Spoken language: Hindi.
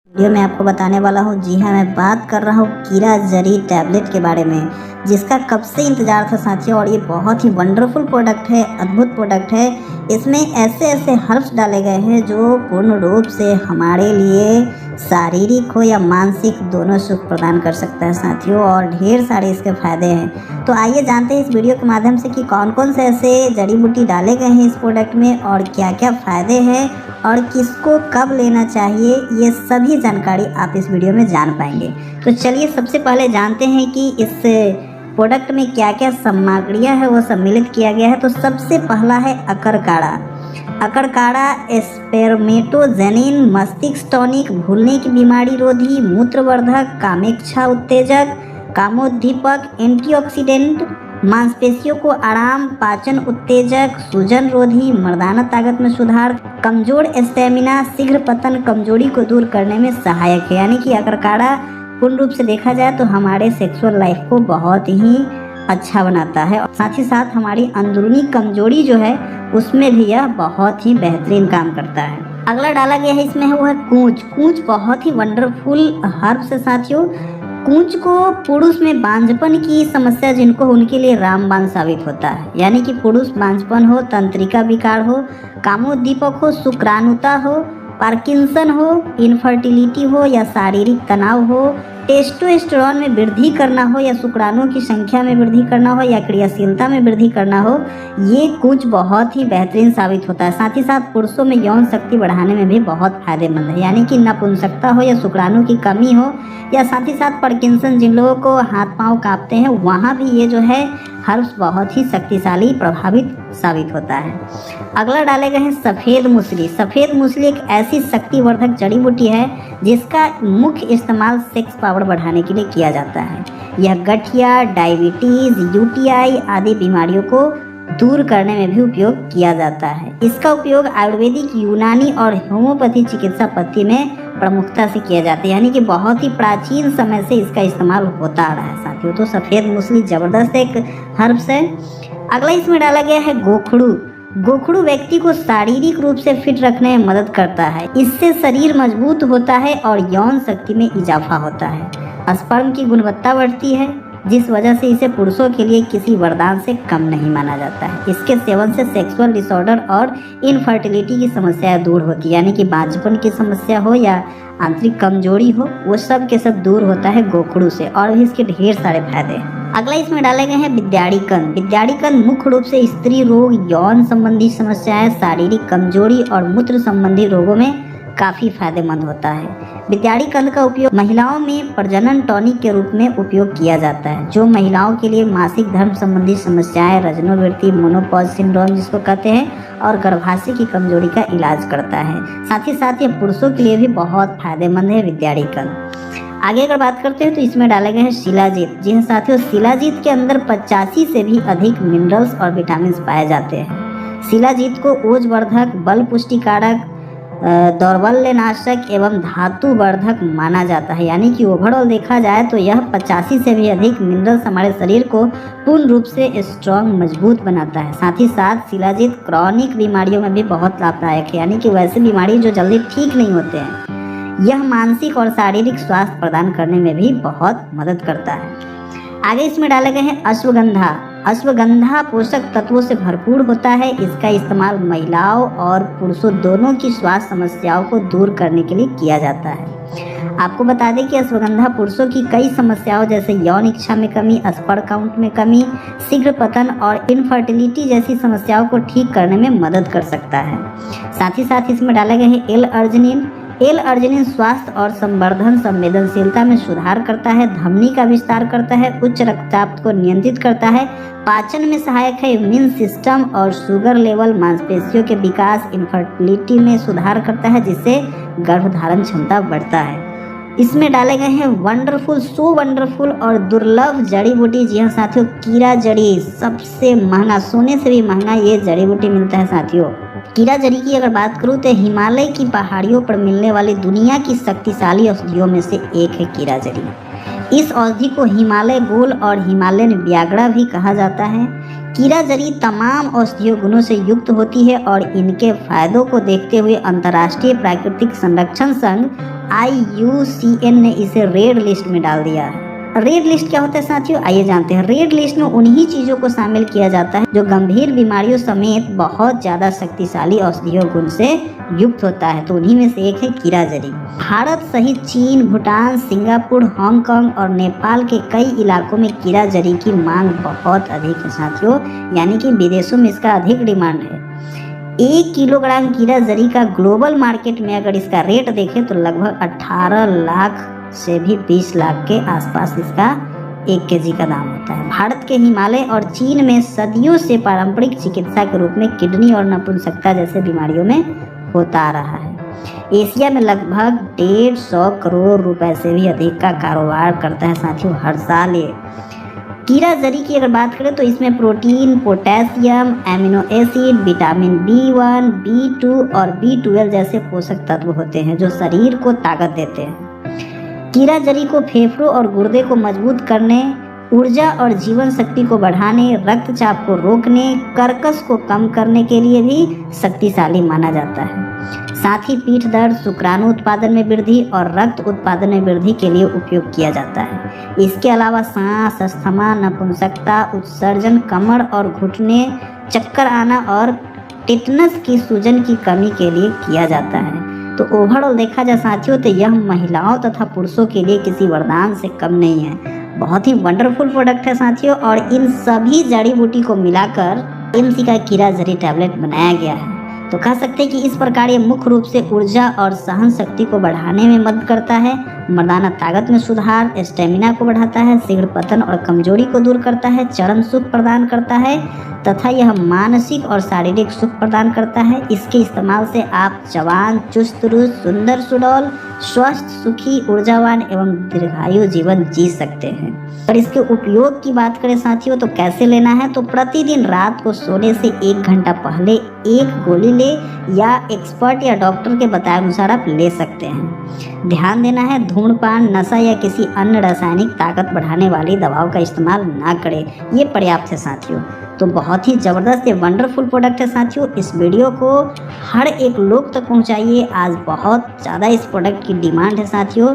वीडियो में आपको बताने वाला हूँ। जी हाँ, मैं बात कर रहा हूँ कीरा जरी टैबलेट के बारे में, जिसका कब से इंतज़ार था साथियों। और ये बहुत ही वंडरफुल प्रोडक्ट है, अद्भुत प्रोडक्ट है। इसमें ऐसे ऐसे हर्ब्स डाले गए हैं जो पूर्ण रूप से हमारे लिए शारीरिक हो या मानसिक दोनों सुख प्रदान कर सकता है साथियों, और ढेर सारे इसके फ़ायदे हैं। तो आइए जानते हैं इस वीडियो के माध्यम से कि कौन कौन से ऐसे जड़ी बूटी डाले गए हैं इस प्रोडक्ट में और क्या क्या फ़ायदे हैं और किसको कब लेना चाहिए। ये सभी जानकारी आप इस वीडियो में जान पाएंगे। तो चलिए सबसे पहले जानते हैं कि इस प्रोडक्ट में क्या क्या सामग्रियां है वो सम्मिलित किया गया है। तो सबसे पहला है अकरकाड़ा। अकरकाड़ा स्पेर्मेटोजेनिन, मस्तिष्क टॉनिक, भूलने की बीमारी रोधी, मूत्रवर्धक, कामेच्छा उत्तेजक, कामोद्दीपक, एंटीऑक्सीडेंट, मांसपेशियों को आराम, पाचन उत्तेजक, सूजन रोधी, मर्दाना ताकत में सुधार, कमजोर स्टेमिना, शीघ्र पतन, कमजोरी को दूर करने में सहायक है। यानी कि अकरकाड़ा पूर्ण रूप से देखा जाए तो हमारे सेक्सुअल लाइफ को बहुत ही अच्छा बनाता है, और साथ ही साथ हमारी अंदरूनी कमजोरी जो है उसमें भी यह बहुत ही बेहतरीन काम करता है। अगला डाला गया है इसमें है वो है कूंच। कूंच बहुत ही वंडरफुल हर्ब्स है साथियों। कूंच को पुरुष में बांझपन की समस्या जिनको उनके लिए रामबाण साबित होता है। यानी कि पुरुष बांझपन हो, तंत्रिका विकार हो, कामोद्दीपक हो, शुक्राणुता हो, पार्किंसन हो, इनफर्टिलिटी हो या शारीरिक तनाव हो, टेस्टोस्टेरोन में वृद्धि करना हो या शुक्राणुओं की संख्या में वृद्धि करना हो या क्रियाशीलता में वृद्धि करना हो, ये कुछ बहुत ही बेहतरीन साबित होता है। साथ ही साथ पुरुषों में यौन शक्ति बढ़ाने में भी बहुत फायदेमंद है। यानी कि नपुंसकता हो या शुक्राणु की कमी हो या साथ ही साथ पार्किंसन जिन लोगों को हाथ पांव कांपते हैं, वहाँ भी ये जो है हर्ब्स बहुत ही शक्तिशाली प्रभावित साबित होता है। अगला डाले गए हैं सफ़ेद मूसली। सफ़ेद मूसली एक ऐसी शक्तिवर्धक जड़ी बूटी है जिसका मुख्य इस्तेमाल सेक्स पावर बढ़ाने के लिए किया जाता है। यह गठिया, डायबिटीज़, यूटीआई आदि बीमारियों को दूर करने में भी उपयोग किया जाता है। इसका उपयोग आयुर्वेदिक, यूनानी और होम्योपैथी चिकित्सा पद्धति में प्रमुखता से किया जाता है। यानी कि बहुत ही प्राचीन समय से इसका इस्तेमाल होता आ रहा है साथियों। तो सफ़ेद मूसली ज़बरदस्त एक हर्ब्स है। अगला इसमें डाला गया है गोखड़ू। गोखड़ू व्यक्ति को शारीरिक रूप से फिट रखने में मदद करता है। इससे शरीर मजबूत होता है और यौन शक्ति में इजाफा होता है। स्पर्म की गुणवत्ता बढ़ती है, जिस वजह से इसे पुरुषों के लिए किसी वरदान से कम नहीं माना जाता है। इसके सेवन से सेक्सुअल डिसऑर्डर और इनफर्टिलिटी की समस्याएं दूर होती है। यानी कि बांझपन की समस्या हो या आंतरिक कमजोरी हो, वो सब के सब दूर होता है गोखड़ू से, और भी इसके ढेर सारे फायदे हैं। अगला इसमें डाले गए हैं विद्याड़ीकन। विद्याड़ीकन मुख्य रूप से स्त्री रोग, यौन संबंधी समस्याएं, शारीरिक कमजोरी और मूत्र संबंधी रोगों में काफ़ी फायदेमंद होता है। विद्याड़ीकंद का उपयोग महिलाओं में प्रजनन टॉनिक के रूप में उपयोग किया जाता है, जो महिलाओं के लिए मासिक धर्म संबंधी समस्याएं, रजनोवृत्ति, मोनोपॉज सिंड्रोम जिसको कहते हैं, और गर्भाशय की कमजोरी का इलाज करता है। साथ ही साथ ये पुरुषों के लिए भी बहुत फायदेमंद है विद्याड़ीकंद। आगे अगर बात करते हैं तो इसमें डाले गए हैं शिलाजीत। जी हाँ साथियों, शिलाजीत के अंदर 85 से भी अधिक मिनरल्स और विटामिन पाए जाते हैं। शिलाजीत को ओजवर्धक, बल पुष्टिकारक, दौर्बल्यनाशक एवं धातुवर्धक माना जाता है। यानी कि ओवरऑल देखा जाए तो यह 85 से भी अधिक मिनरल्स हमारे शरीर को पूर्ण रूप से स्ट्रॉन्ग, मजबूत बनाता है। साथ ही साथ शिलाजीत क्रॉनिक बीमारियों में भी बहुत लाभदायक है। यानी कि वैसे बीमारी जो जल्दी ठीक नहीं होते हैं, यह मानसिक और शारीरिक स्वास्थ्य प्रदान करने में भी बहुत मदद करता है। आगे इसमें डाले गए हैं अश्वगंधा। अश्वगंधा पोषक तत्वों से भरपूर होता है। इसका इस्तेमाल महिलाओं और पुरुषों दोनों की स्वास्थ्य समस्याओं को दूर करने के लिए किया जाता है। आपको बता दें कि अश्वगंधा पुरुषों की कई समस्याओं जैसे यौन इच्छा में कमी, स्पर्म काउंट में कमी, शीघ्र पतन और इनफर्टिलिटी जैसी समस्याओं को ठीक करने में मदद कर सकता है। साथ ही साथ इसमें डाले गए हैं एल-अर्जिनिन। एल-अर्जिनिन स्वास्थ्य और संवर्धन संवेदनशीलता में सुधार करता है, धमनी का विस्तार करता है, उच्च रक्तचाप को नियंत्रित करता है, पाचन में सहायक है, इम्यून सिस्टम और शुगर लेवल, मांसपेशियों के विकास, इनफर्टिलिटी में सुधार करता है, जिससे गर्भधारण क्षमता बढ़ता है। इसमें डाले गए हैं वंडरफुल, सो वंडरफुल और दुर्लभ जड़ी बूटी। जी हाँ साथियों, कीरा जड़ी सबसे महंगा, सोने से भी महंगा ये जड़ी बूटी मिलता है साथियों। कीरा जड़ी की अगर बात करूँ तो हिमालय की पहाड़ियों पर मिलने वाली दुनिया की शक्तिशाली औषधियों में से एक है कीरा जड़ी। इस औषधि को हिमालय गोल और हिमालयन व्यागड़ा भी कहा जाता है। कीरा जरी तमाम औषधीय गुणों से युक्त होती है और इनके फायदों को देखते हुए अंतर्राष्ट्रीय प्राकृतिक संरक्षण संघ IUCN ने इसे रेड लिस्ट में डाल दिया है। रेड लिस्ट क्या होता है साथियों, आइए जानते हैं। रेड लिस्ट में उन्हीं चीज़ों को शामिल किया जाता है जो गंभीर बीमारियों समेत बहुत ज़्यादा शक्तिशाली औषधीय गुण से युक्त होता है। तो उन्हीं में से एक है कीरा जरी। भारत सहित चीन, भूटान, सिंगापुर, हांगकांग और नेपाल के कई इलाकों में कीरा जरी की मांग बहुत अधिक है साथियों, यानी कि विदेशों में इसका अधिक डिमांड है। 1 किलोग्राम कीरा जरी का ग्लोबल मार्केट में अगर इसका रेट देखें तो लगभग 18 लाख से भी 20 लाख के आसपास इसका 1 केजी का दाम होता है। भारत के हिमालय और चीन में सदियों से पारंपरिक चिकित्सा के रूप में किडनी और नपुंसकता जैसे बीमारियों में होता आ रहा है। एशिया में लगभग 150 करोड़ रुपए से भी अधिक का कारोबार करता है साथियों हर साल ये। कीरा जरी की अगर बात करें तो इसमें protein, potassium, amino acid, vitamin B1, B2 और B12 जैसे पोषक तत्व होते हैं जो शरीर को ताकत देते हैं। कीरा जरी को फेफड़ों और गुर्दे को मजबूत करने, ऊर्जा और जीवन शक्ति को बढ़ाने, रक्तचाप को रोकने, कर्कश को कम करने के लिए भी शक्तिशाली माना जाता है। साथ ही पीठ दर्द, शुक्राणु उत्पादन में वृद्धि और रक्त उत्पादन में वृद्धि के लिए उपयोग किया जाता है। इसके अलावा सांस, अस्थमा, नपुंसकता, उत्सर्जन, कमर और घुटने, चक्कर आना और टिटनस की सूजन की कमी के लिए किया जाता है। तो ओवरऑल देखा जाए साथियों तो यह महिलाओं तथा पुरुषों के लिए किसी वरदान से कम नहीं है। बहुत ही वंडरफुल प्रोडक्ट है साथियों और इन सभी जड़ी बूटी को मिलाकर MC का कीरा जरी टैबलेट बनाया गया है। तो कह सकते हैं कि इस प्रकार ये मुख्य रूप से ऊर्जा और सहन शक्ति को बढ़ाने में मदद करता है, मर्दाना ताकत में सुधार, स्टेमिना को बढ़ाता है, शीघ्र पतन और कमजोरी को दूर करता है, चरम सुख प्रदान करता है तथा यह मानसिक और शारीरिक सुख प्रदान करता है। इसके इस्तेमाल से आप जवान, चुस्त दुरुस्त, सुंदर सुडौल, स्वस्थ, सुखी, ऊर्जावान एवं दीर्घायु जीवन जी सकते हैं। और इसके उपयोग की बात करें साथियों तो कैसे लेना है, तो प्रतिदिन रात को सोने से 1 घंटा पहले 1 गोली ले या एक्सपर्ट या डॉक्टर के बताए अनुसार आप ले सकते हैं। ध्यान देना है धूम्रपान, नशा या किसी अन्य रासायनिक ताकत बढ़ाने वाली दवाओं का इस्तेमाल ना करें, ये पर्याप्त है साथियों। तो बहुत ही ज़बरदस्त ये वंडरफुल प्रोडक्ट है साथियों। इस वीडियो को हर एक लोग तक पहुंचाइए। आज बहुत ज़्यादा इस प्रोडक्ट की डिमांड है साथियों।